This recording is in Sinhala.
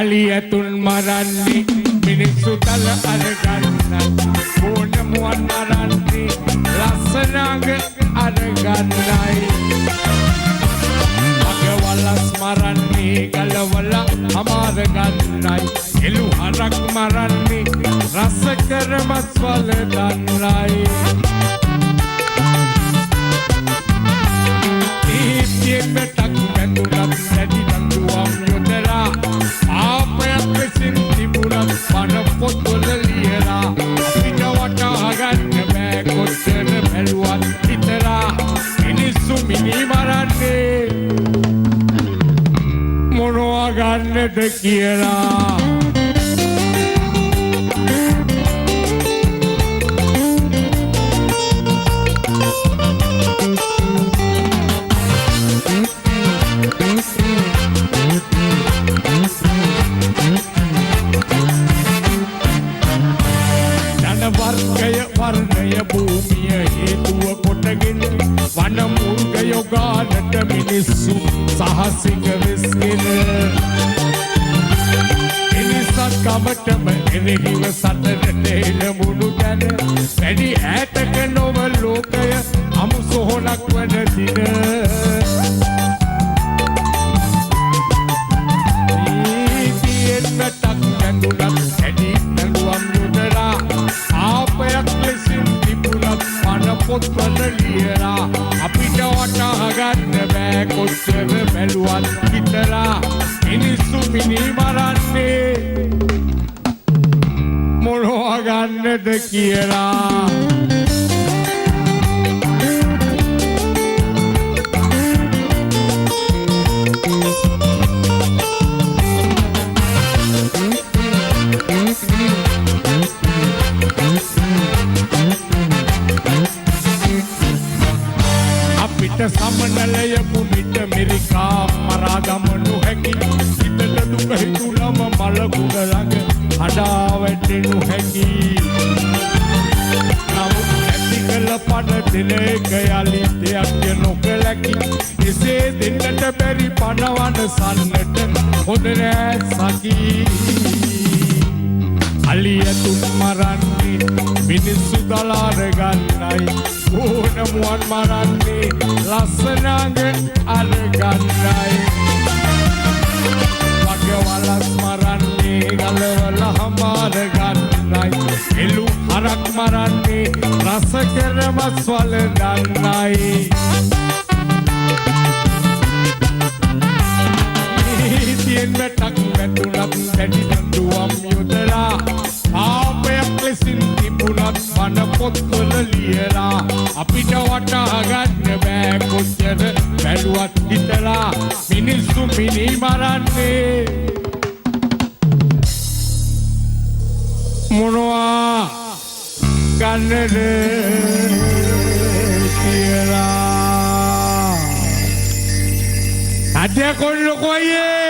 අලියතුන් මරන්නේ මිනිස්සු තල අරගන්න ඕනමුවන් මරන්නේ ලස්සනඟ අරගන්නයි මගවලස් මරන්නේ ගලවල අමාර ගන්නයි එළු හරක් මරන්නේ රස කරමස් වල දන්නයි ඉතියෙන්නටක් වැදුනත් නැති දඬුවම් යොදලා ආපයක් ලෙසින් තිබුණත් පන පොත්වල ලියලා අපිට වටහා ගන්න බෑ කොච්චර බැලුවත් විතරා මිනිස්සු මිනි මරන්නේ මොනවා ගන්නද කියලා වර්ණය භූමිය හේතුව කොටගෙන වන මුර්ග යොගානට මිනිස්සු සහසික වෙස්ගෙන මිනිසත් කමටම එරෙහිව සතරට එන මුණු ගැන වැඩි ඈතක නොව ලෝකය අමු සොහොනක් වන දින නීතියෙන්නටක් ගැඳුනත් වැඩි නළුවම් යොදලා ආපයක් ලෙසින් තිබුණත් පන පොත්වල ලියලා අපිට වටහා ගන්න බෑ කොච්චර බැලුවත් විතරා මිනිස්සු මිනි මරන්නේ මොනවා ගන්නද කියලා සමනලය පුමිට මෙරිකා මරාදමනු හැකි සිතට දුක හිතුනම මලකුඩ ළඟ හඩා වැටෙනු හැකි නමුත් නැති කළ පණ දෙන එක යලි දෙයක් නොකලකි එසේ දෙන්නට බැරි පණවන සන්නට හොඳ නෑ සකි අලියතුන් මරන්නේ මිනිස්සු දලාර ගන්නයි ඕනමුවන් මරන්නේ ලස්සනඟ අරගන්නයි වගවලස් මරන්නේ ගලවල හමාර ගන්නයි එළු හරක් මරන්නේ රස කරමස් වල දන්නයි නීතියෙන්නටක් වැදුනත් වැඩි දඬුවම් යොදලා ආපයක් ලෙසින් තිබුණත් පන පොත්වල ලියලා අපිට වටහා ගන්න බෑ කොච්චර බැලුවත් හිතලා මිනිස්සු මිනි මරන්නේ මොනවා ගන්නද කියලා අද කොල්ලෝ කොයේ